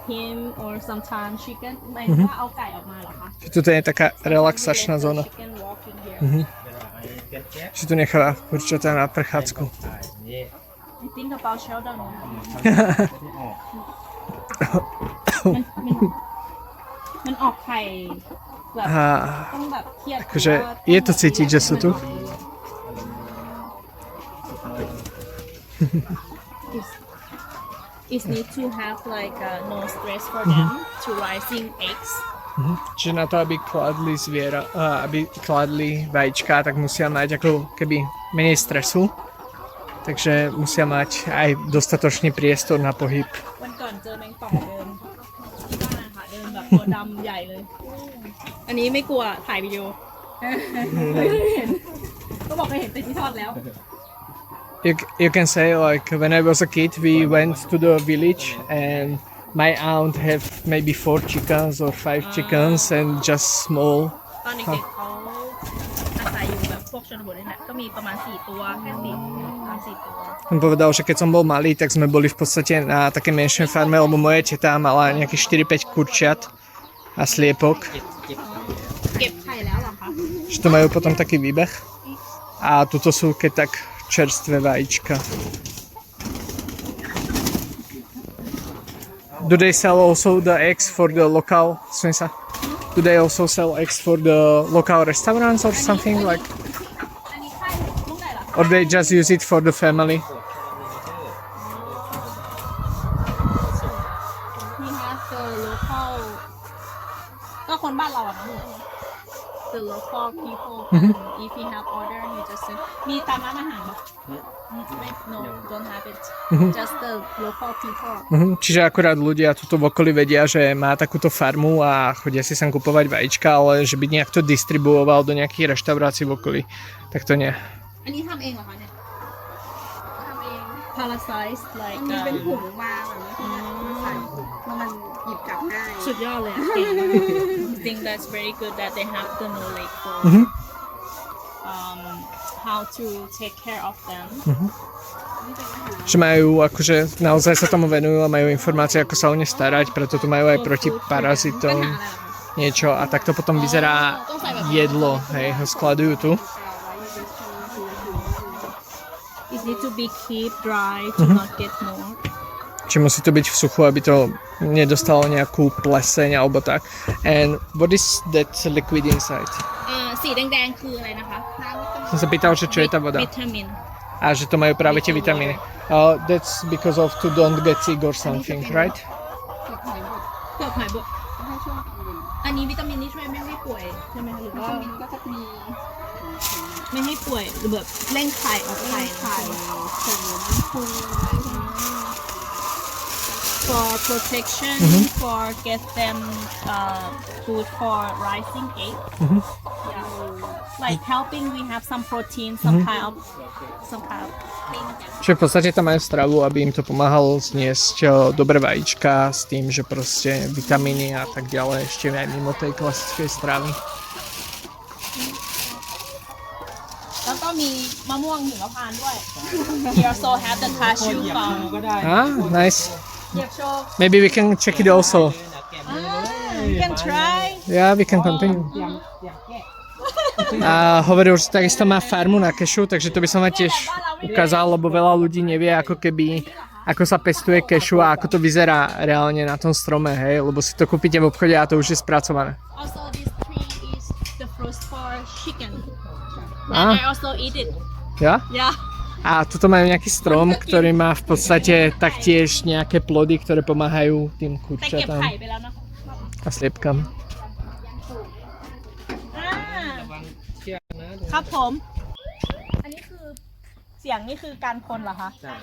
Speaker 3: him or sometimes chicken. หมายว่าเอาไก่ออกมาเหรอคะ
Speaker 1: Tuto je taká relaxačná zóna,
Speaker 3: Chicken walking here.
Speaker 4: เวลาไอ้เป็นแก๊ส
Speaker 1: že tu necháva kurčatá na prechádzku.
Speaker 4: ตายอย่างนี้
Speaker 3: I think about Sheldon.
Speaker 4: ที่ออก
Speaker 3: มันออกไข่แบบ
Speaker 1: A
Speaker 3: ต้องแบบเครียด
Speaker 1: akože je to cítiť, že sú tu.
Speaker 3: It need to have like no stress for them to raising eggs.
Speaker 1: Čiže na to, aby kladli aby kladli vajíčka, tak musia mať ako keby menej stresu. Takže musia mať aj dostatočný priestor na pohyb.
Speaker 3: วันก่อนเจอแมงป่องเดินที่บ้านค่ะเดินแบบตัวดำใหญ่เลย อันนี้ไม่กลัวถ่ายวิดีโอไม่ได้เห็นก็บอกเคยเห็นแต่ที่ทอดแล้ว
Speaker 1: You can say like when I was a kid we went to the village and my aunt have maybe 4 chickens or 5 chickens and just small.
Speaker 3: ตอนเด็กๆเขาอาศัยอยู่แบบพวกชนบทนี่แหละก็มีประมาณ4ตัวแค่4ตัว
Speaker 1: On povedal, že keď som bol malý, tak sme boli v podstate na také menšej farme, lebo moje teta mala nejakých 4-5 kurčiat a sliepok.
Speaker 3: เก็บไข่แล้วเหรอคะ
Speaker 1: Že to majú potom taký výbeh. A tuto sú keď tak čerstvé vajíčka. Do they sell also the eggs for the local Sunisa? Do they also sell eggs for the local restaurants or something like?
Speaker 3: อันนี้ไข่ลูกไหนเหรอ
Speaker 1: Or they just use it for the family?
Speaker 3: We have the local ก็คนบ้านเราอะนะ the local people if you have order you just send มีตามร้านอาหารปะไม่ no don't have it just the local people
Speaker 1: Čiže akurát ľudia tuto v okolí vedia, že má takúto farmu a chodia si sem kupovať vajíčka, ale že by nejak to distribuoval do nejakých reštaurácií v okolí, tak to nie.
Speaker 3: อันนี้ทำเองเหรอคะเนี่ยทำเอง parasite like
Speaker 5: มันมีเป็นถุงวางแบบนี้ใส่แล้วมันหยิบกลับง่าย
Speaker 3: สุดยอดเลยอะเก่ง I think that's very good that they have the knowledge for how to take care of them
Speaker 1: Že majú, akože naozaj sa tomu venujú a majú informácie, ako sa o ne starať, preto tu majú aj proti parazitom niečo a takto potom vyzerá jedlo, hej, ho skladujú tu.
Speaker 3: it need to be keep dry to not get more
Speaker 1: Či musí to byť v suchu, aby to nedostalo nejakú pleseň alebo tak. And what is that liquid inside?
Speaker 3: สีแดงๆคืออะไรนะคะ
Speaker 1: Som sa pýtal, že čo je tá voda.
Speaker 3: วิตามิน
Speaker 1: A že to majú práve tie vitamíny. That's because of to don't get sick or something, right?
Speaker 3: เปลือกหอยบด
Speaker 5: ให้ช่วงกิน
Speaker 3: อันนี้วิตามินนี่ช่วยไม่ให้ป่วยใช่ไหมคะหรือ
Speaker 5: วิ
Speaker 3: ว่า
Speaker 5: ตามินก็จะมี
Speaker 3: ไม่ให้ป่วยหรือแบบเร่งไข่ออกไข่
Speaker 5: ไข่เสริมภูมิอะไรพวกนี้
Speaker 3: for protection for get them food for rising egg yeah. like helping we have some protein some kind of thing
Speaker 1: Čiže v podstate tam majú stravu, aby im to pomáhalo zniesť dobré vajíčka s tým, že proste vitamíny a tak ďalej ešte aj mimo tej klasickej stravy.
Speaker 3: แล้วก็มีมะม่วงหิมพานต์ด้วย we also have the
Speaker 4: คน
Speaker 3: cashew
Speaker 4: เหยียบ
Speaker 3: farm
Speaker 4: มือก็ได้
Speaker 1: Ah, nice.
Speaker 3: เหยียบโชว์
Speaker 1: Maybe we can check it also.
Speaker 4: แกะมือเลย
Speaker 3: you can try
Speaker 1: Yeah, we can continue.
Speaker 4: เตรียมแกะ
Speaker 1: A hovoril, že takisto má farmu na kešu, takže to by som vám tiež ukázal, lebo veľa ľudí nevie ako keby, ako sa pestuje kešu a ako to vyzerá reálne na tom strome, hej, lebo si to kúpite v obchode a to už je spracované.
Speaker 3: also this tree is the fruit for chicken
Speaker 1: Ah.
Speaker 3: and I also eat it
Speaker 1: Ja?
Speaker 3: yeah
Speaker 1: A tuto majú nejaký strom, ktorý má v podstate taktiež nejaké plody, ktoré pomáhajú tým
Speaker 3: แต่เก็บ
Speaker 1: kurčatám
Speaker 3: ไข่ไปแล้วนะ
Speaker 1: a sliepkam.
Speaker 4: เชือกนะ
Speaker 3: ครับผม อันนี้คือเสียงนี่คือการคนเหรอคะ
Speaker 4: ใช่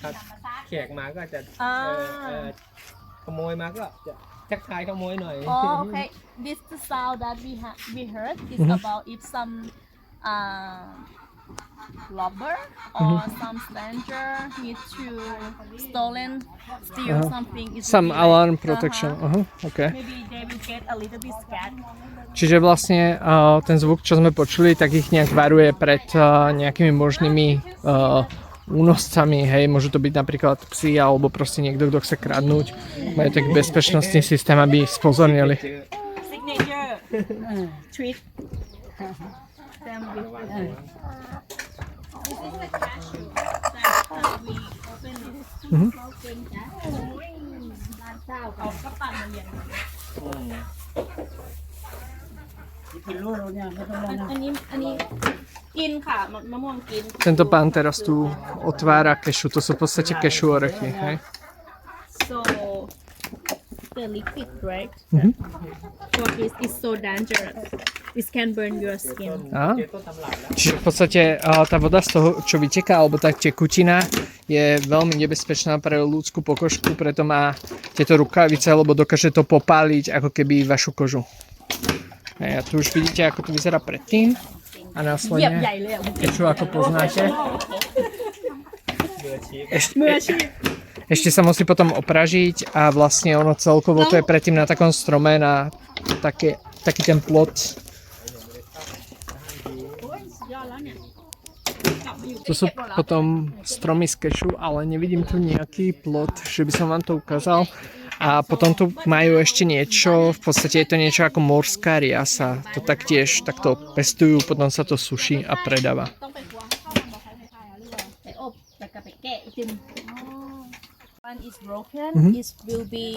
Speaker 4: ครับแขกมาก็จะ
Speaker 3: อ่า
Speaker 4: ขโมยมาก็จะทักทายขโมยหน่อย
Speaker 3: อ๋อโอเค this the sound that we heard is about if some robber or some stranger need to steal something it will
Speaker 1: Some
Speaker 3: be like-
Speaker 1: alarm protection. Okay.
Speaker 3: maybe they will get a little bit scared
Speaker 1: Čiže vlastne ten zvuk, čo sme počuli, tak ich nejak varuje pred nejakými možnými únoscami, hej, môžu to byť napríklad psi alebo proste niekto, kto chce kradnúť. Majú taký bezpečnostný systém, aby ich spozornili.
Speaker 3: signature treat them with this is the cashew that we open it เอากระปั่นมาเรียนอันนี้กินค่ะมะม่วงกิน
Speaker 1: Tento pán teraz tu otvára kešu, to sú v podstate kešu orechy, hej.
Speaker 3: so the liquid right for this is so dangerous it can burn your skin
Speaker 1: Á. Čiže v podstate tá voda z toho, čo vyteká, alebo tá tekutina, je veľmi nebezpečná pre ľudskú pokožku, preto má tieto rukavice, lebo dokáže to popáliť ako keby vašu kožu. A tu už vidíte, ako to vyzerá predtým a
Speaker 3: เหยียบ
Speaker 1: následne
Speaker 3: ใหญ่เลยอ่ะ
Speaker 1: keču, ako poznáte. Ešte sa musí potom opražiť a vlastne ono celkovo to je predtým na takom strome, na taký ten plot. To sú potom stromy z kešu, ale nevidím tu nejaký plot, že by som vám to ukázal. A potom tu majú ešte niečo, v podstate je to niečo ako morská riasa. To taktiež takto pestujú, potom sa to suší a predáva.
Speaker 3: ต้องไปคว้าให้เข้ามาบอกให้คล้ายๆหรือเปล่าไปอบแล้วก็ไปแกะอีกที one is broken it will be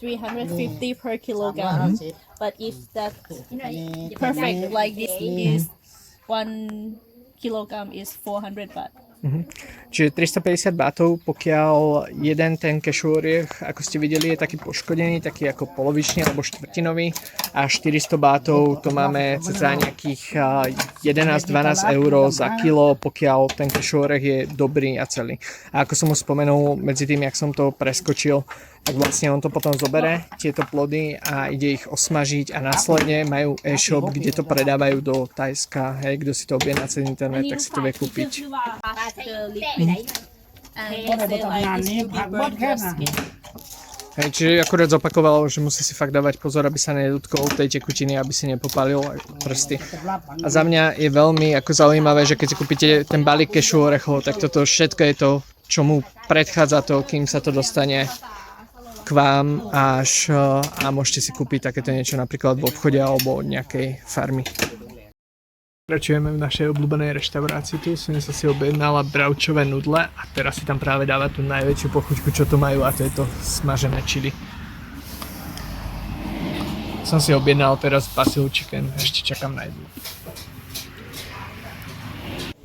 Speaker 3: 350 per kilogram but if that perfect like this is 1 kilogram is 400 baht
Speaker 1: Čiže 350 bátov, pokiaľ jeden ten kešu oriech, ako ste videli, je taký poškodený, taký ako polovičný alebo štvrtinový a 400 bátov to máme cca nejakých 11-12 eur za kilo, pokiaľ ten kešu oriech je dobrý a celý. A ako som už spomenul, medzi tým, jak som to preskočil, tak vlastne on to potom zobere, tieto plody a ide ich osmažiť a následne majú e-shop, kde to predávajú do Thajska, hej, kto si to objedná cez internet, tak si to vie kúpiť.
Speaker 3: the liquid and he said like it will be burn your skin
Speaker 1: Hej, čiže akurát zopakoval, že musí si fakt dávať pozor, aby sa nedotkol tej tekutiny, aby si nepopálil prsty. A za mňa je veľmi ako zaujímavé, že keď si kúpite ten balík kešu orechov, tak toto všetko je to, čo mu predchádza to, kým sa to dostane k vám až a môžete si kúpiť takéto niečo napríklad v obchode alebo od nejakej farmy. Pokračujeme v našej obľúbenej reštaurácii tu. Som sa si objednala bravčové nudle a teraz si tam práve dáva tú najväčšiu pochuťku, čo to majú, a to je to smažené čili. Som si objednal teraz basil chicken, ešte čakám na jedlu.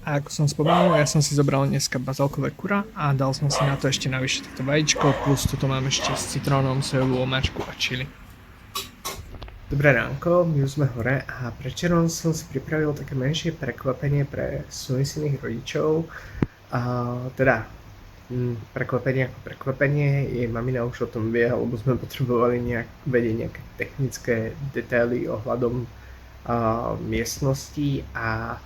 Speaker 1: A ako som spomenul, ja som si zobral dneska bazálkové kura a dal som si na to ešte navyše toto vajíčko, plus toto mám ešte s citrónom, sojovú omáčku a čili. Dobré ránko, my už sme hore a predčerom som si pripravil také menšie prekvapenie pre Suisiných rodičov. Prekvapenie ako prekvapenie, jej mamina už o tom vie, lebo sme potrebovali vedieť nejaké technické detaily ohľadom miestnosti a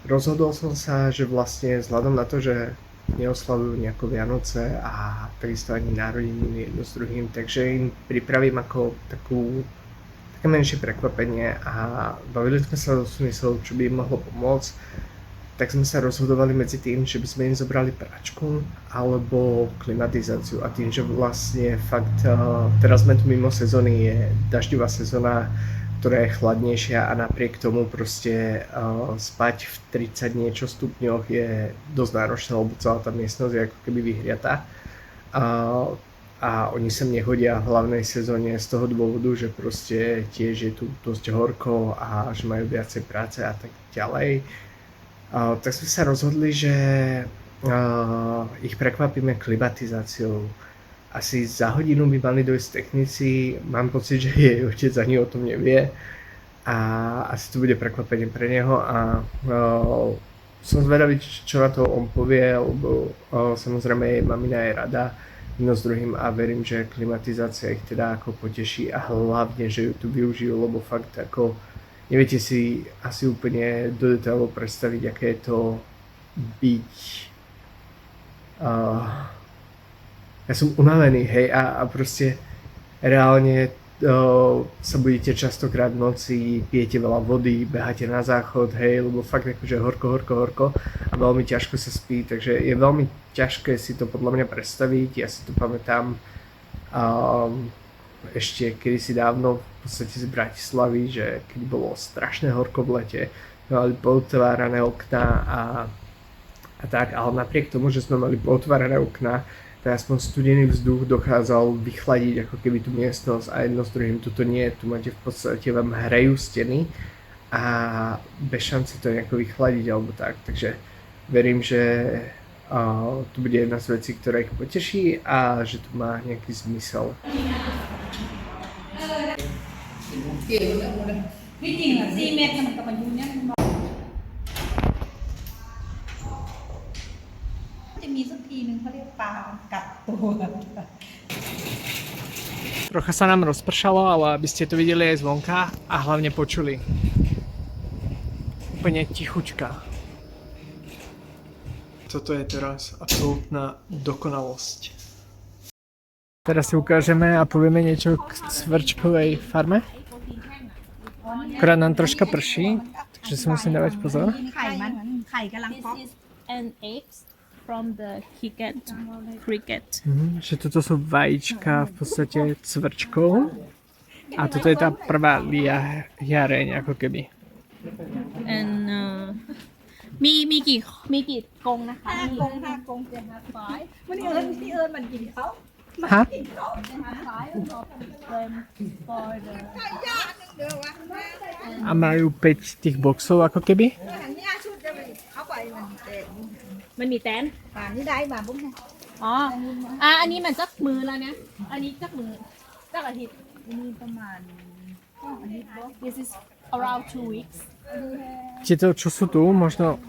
Speaker 1: rozhodol som sa, že vlastne vzhľadom na to, že neoslavujú nejako Vianoce a takisto ani narodeniny jedno s druhým, takže im pripravím ako také menšie prekvapenie a bavili sme sa so Sunisou, čo by im mohlo pomôcť. Tak sme sa rozhodovali medzi tým, že by sme im zobrali pračku alebo klimatizáciu, a tým, že vlastne fakt teraz sme tu mimo sezóny, je dažďová sezóna, ktorá je chladnejšia a napriek tomu proste spať v 30 niečo stupňoch je dosť náročné, lebo celá tá miestnosť je ako keby vyhriatá. A oni sem nechodia v hlavnej sezóne z toho dôvodu, že proste tiež je tu dosť horko a že majú viacej práce a tak ďalej. Tak sme sa rozhodli, že ich prekvapíme klimatizáciou. Asi za hodinu by mali dojsť technici, mám pocit, že jej otec ani o tom nevie a asi to bude prekvapenie pre neho a som zvedavý, čo na to on povie, lebo samozrejme jej mamina je rada jedno s druhým a verím, že klimatizácia ich teda ako poteší a hlavne, že ju tu využijú, lebo fakt ako neviete si asi úplne do detailov predstaviť, aké je to byť ja som unavený, hej, a proste reálne sa budete častokrát v noci, pijete veľa vody, beháte na záchod, hej, lebo fakt akože horko a veľmi ťažko sa spí, takže je veľmi ťažké si to podľa mňa predstaviť. Ja si to pamätám ešte kedysi dávno v podstate z Bratislavy, že keď bolo strašne horko v lete, mali pootvárané okná a tak, ale napriek tomu, že sme mali pootvárané okná, tak aspoň studený vzduch dokázal vychladiť ako keby tú miestnosť a jedno s druhým tuto nie, tu máte v podstate, vám hrejú steny a bez šance to nejako vychladiť alebo tak, takže verím, že tu bude jedna z vecí, ktorá ich poteší a že to má nejaký zmysel. Trocha sa nám rozpršalo, ale aby ste to videli aj zvonka a hlavne počuli. Úplne tichučka. Toto je teraz absolútna dokonalosť. Teraz si ukážeme a povieme niečo k cvrčkovej farme. Akorát nám troška prší, takže si musím dávať pozor.
Speaker 3: This is an eggs from the cricket.
Speaker 1: Že toto sú vajíčka v podstate cvrčkov a toto je tá prvá jareň ako keby.
Speaker 3: And มีกี่กรงนะคะ5 กรงจะหาซ้ายวันนี้พี่เอิญมันกินเขา
Speaker 1: Ha?
Speaker 3: จะหาซ้ายแล้วก็เป็น for the
Speaker 1: A majú 5 tých boxov ako keby?
Speaker 3: มันมีแตน
Speaker 5: นี่ได้มาบุ้ง
Speaker 3: อ๋ออันนี้มันจักมือแล้วนะอันนี้จักมือจักอาทิตย์
Speaker 5: นี่ประมาณอันนี้
Speaker 3: this is around 2 weeks
Speaker 1: Tieto, čo sú tu, možno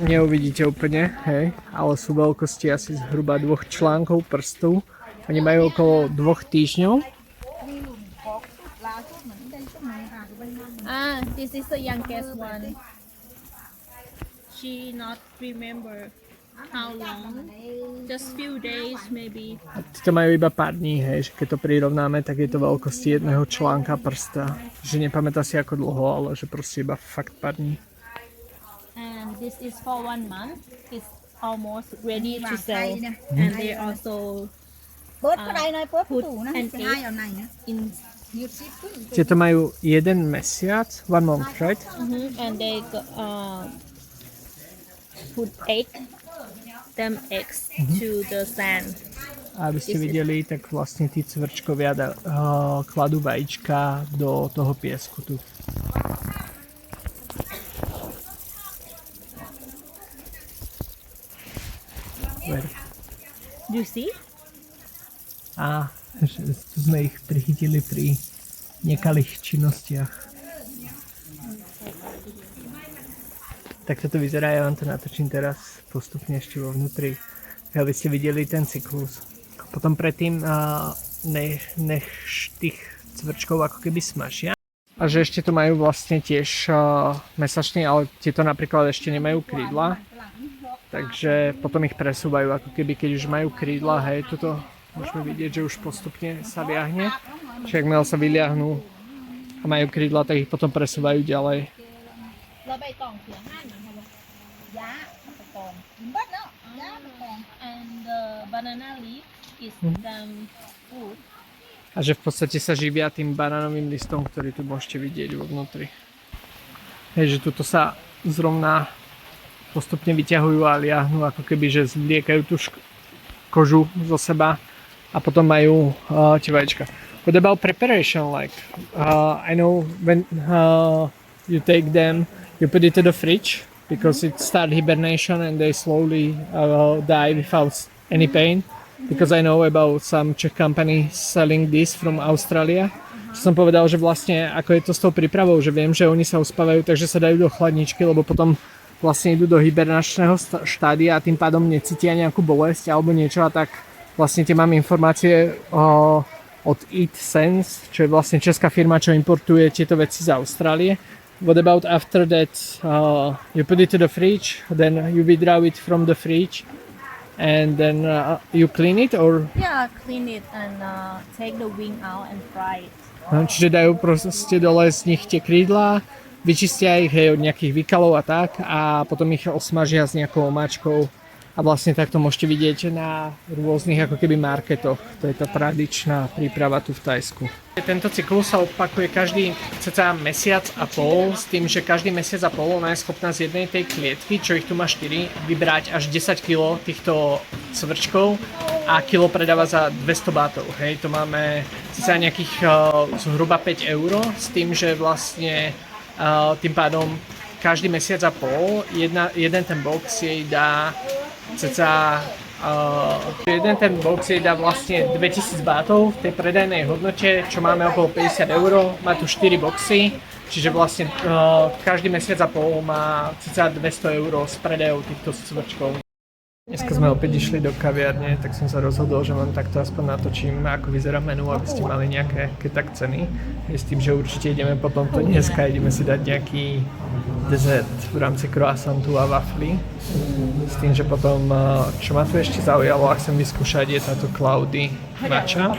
Speaker 1: neuvidíte úplne, hej, ale sú veľkosti asi zhruba 2 článkov prstov. Oni majú okolo 2 týždňov.
Speaker 3: This is the youngest one. She not remember how long. Just few days maybe.
Speaker 1: A títo majú iba pár dní, hej, že keď to prirovnáme, tak je to veľkosti jedného článka prsta. Že nepamätá si ako dlho, ale že proste iba fakt pár dní.
Speaker 3: And this is for 1 month. It's almost ready to sell. And they also
Speaker 5: เปิดก็ได้หน่อยเปิดประตูนะ
Speaker 3: and
Speaker 5: จะให้เอาไหนนะ
Speaker 3: in
Speaker 1: Tieto majú 1 mesiac, 1 month, right?
Speaker 3: And they put eggs to the sand.
Speaker 1: A aby ste videli, tak vlastne tí cvrčkovia kladú vajíčka do toho piesku tu. Where?
Speaker 3: Do you see?
Speaker 1: A tu sme ich prichytili pri nekalých činnostiach. Tak toto vyzerá, ja vám to natočím teraz postupne ešte vo vnútri, aby ste videli ten cyklus. Potom predtým nech tých cvrčkov ako keby smažia. A že ešte to majú vlastne tiež mesačný, ale tieto napríklad ešte nemajú krídla. Takže potom ich presúvajú ako keby, keď už majú krídla, hej, toto môžeme vidieť, že už postupne sa liahne. Čiže ak sa vyliahnú a majú krídla, tak ich potom presúvajú ďalej.
Speaker 3: And the banana leaf is them food.
Speaker 1: A že v podstate sa živia tým banánovým listom, ktorý tu môžete vidieť vo vnútri. Hej, že tuto sa zrovna postupne vyťahujú a liahnú, ako keby, že zvliekajú tú kožu zo seba a potom majú tie vajíčka. What about preparation? Like, I know when you take them, you put it to the fridge because it start hibernation and they slowly die without any pain. Because I know about some Czech company selling this from Australia. Čo som povedal, že vlastne ako je to s tou prípravou, že viem, že oni sa uspávajú, takže sa dajú do chladničky, lebo potom vlastne idú do hibernačného štádia a tým pádom necítia nejakú bolesť alebo niečo a tak vlastne tie mám informácie od Eat Sense, čo je vlastne česká firma, čo importuje tieto veci z Austrálie. What about after that you put it to the fridge, then you withdraw it from the fridge and then you clean it or?
Speaker 3: Yeah, clean it and take the wing out and fry it.
Speaker 1: Čiže dajú proste dole z nich tie krídla, vyčistia ich od nejakých výkalov a tak a potom ich osmažia s nejakou omáčkou a vlastne takto môžete vidieť na rôznych ako keby marketoch. To je tá tradičná príprava tu v Thajsku. Tento cyklus sa opakuje každý cca mesiac a pol s tým, že každý mesiac a pol ona je schopná z jednej tej klietky, čo ich tu má 4, vybrať až 10 kg týchto cvrčkov a kilo predáva za 200 bátov. Hej, to máme cca nejakých zhruba 5 € s tým, že vlastne tým pádom každý mesiac a pol jeden ten box jej dá cca jeden ten box jej dá vlastne 2000 bátov v tej predajnej hodnote, čo máme okolo 50 €. Má tu 4 boxy, čiže vlastne každý mesiac a pol má cca 200 € z predajov týchto cvrčkov. Dneska sme opäť išli do kaviarne, tak som sa rozhodol, že vám takto aspoň natočím, ako vyzerá menu, aby ste mali nejaké tak ceny. S tým, že určite ideme po tomto dneska, ideme si dať nejaký dezert v rámci croissantu a wafly. S tým, že potom, čo ma tu ešte zaujalo a chcem vyskúšať, je táto cloudy matcha.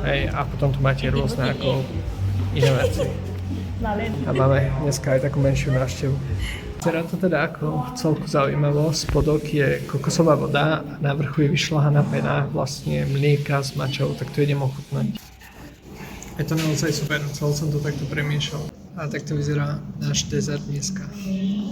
Speaker 1: Hej, a potom tu máte rôzne ako iné veci. A máme dneska aj takú menšiu návštevu. Vyzerá to teda ako celku zaujímavo. Spodok je kokosová voda a na vrchu je vyšľahaná pena vlastne mlieka s mačou, tak to idem ochutnať. Je to naozaj super, celé som to takto premiešal. A takto vyzerá náš dezert dneska.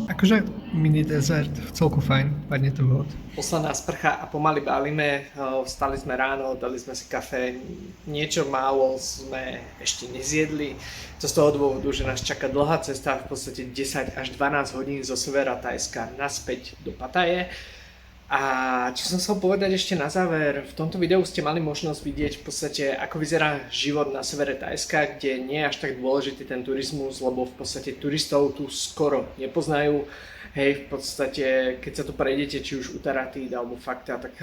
Speaker 1: Akože mini dezert, celku fajn, padne to vhod. Posledná sprcha a pomaly bálime, vstali sme ráno, dali sme si kafe, niečo málo sme ešte nezjedli. To z toho dôvodu, že nás čaká dlhá cesta, v podstate 10 až 12 hodín zo severa Thajska naspäť do Pattaje. A čo som chcel povedať ešte na záver, v tomto videu ste mali možnosť vidieť v podstate, ako vyzerá život na severe Thajska, kde nie je až tak dôležitý ten turizmus, lebo v podstate turistov tu skoro nepoznajú. Hej, v podstate, keď sa tu prejdete, či už Uttaradit alebo Fakta, tak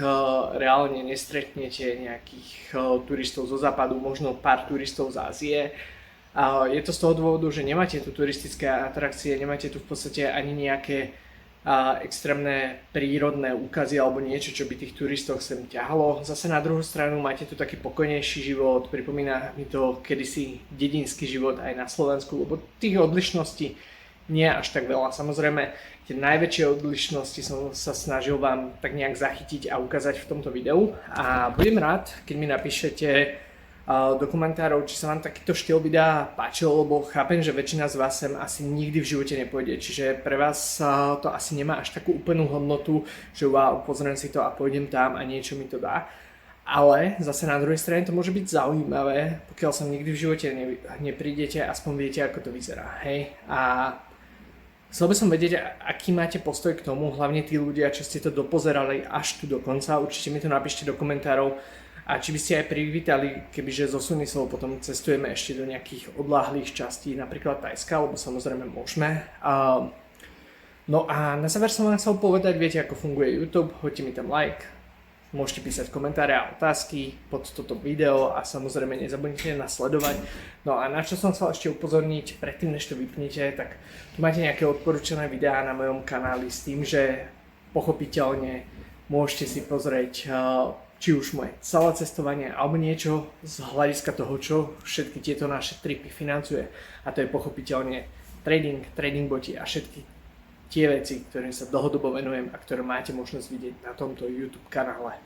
Speaker 1: reálne nestretnete nejakých turistov zo západu, možno pár turistov z Ázie. Je to z toho dôvodu, že nemáte tu turistické atrakcie, nemáte tu v podstate ani nejaké extrémne prírodné úkazy alebo niečo, čo by tých turistov sem ťahalo. Zase na druhú stranu máte tu taký pokojnejší život, pripomína mi to kedysi dedinský život aj na Slovensku, lebo tých odlišností nie je až tak veľa. Samozrejme, tie najväčšie odlišnosti som sa snažil vám tak nejak zachytiť a ukázať v tomto videu a budem rád, keď mi napíšete dokumentárov, či sa vám takýto štýl videa páčil, lebo chápem, že väčšina z vás sem asi nikdy v živote nepôjde, čiže pre vás to asi nemá až takú úplnú hodnotu, že wow, pozriem si to a pôjdem tam a niečo mi to dá. Ale zase na druhej strane to môže byť zaujímavé, pokiaľ sa nikdy v živote neprídete, aspoň viete, ako to vyzerá, hej? A chcel by som vedieť, aký máte postoj k tomu, hlavne tí ľudia, čo ste to dopozerali až tu do konca, určite mi to napíšte do komentárov a či by ste aj privítali, kebyže zo Sunisou potom cestujeme ešte do nejakých odláhlých častí, napríklad Thajska, lebo samozrejme môžeme. No a na záver som vám chcel povedať, viete, ako funguje YouTube, hoďte mi tam like, môžete písať komentáre a otázky pod toto video a samozrejme nezabudnite nasledovať. No a na čo som chcel ešte upozorniť, predtým než to vypnete, tak tu máte nejaké odporúčané videá na mojom kanáli s tým, že pochopiteľne môžete si pozrieť či už moje celé cestovanie alebo niečo z hľadiska toho, čo všetky tieto naše tripy financuje. A to je pochopiteľne trading boti a všetky tie veci, ktorým sa dlhodobo venujem a ktoré máte možnosť vidieť na tomto YouTube kanále.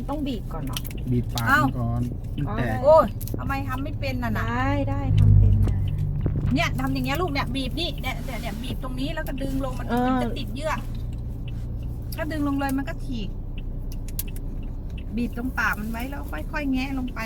Speaker 3: ต้องบีบก่อนเนาะ
Speaker 4: บีบปากมันก่อนแต่
Speaker 3: โอ้ยทำไมทำไม่เป็นน่ะนะ
Speaker 2: ได้ทำเป็นนะ
Speaker 3: เนี่ยทำอย่างเงี้ยลูกเนี่ยบีบนี่เนี่ยบีบตรงนี้แล้วก็ดึงลงมันจะติดเยื่อถ้าดึงลงเลยมันก็ฉีกบีบตรงปากมันไว้แล้วค่อยๆแงะลงไป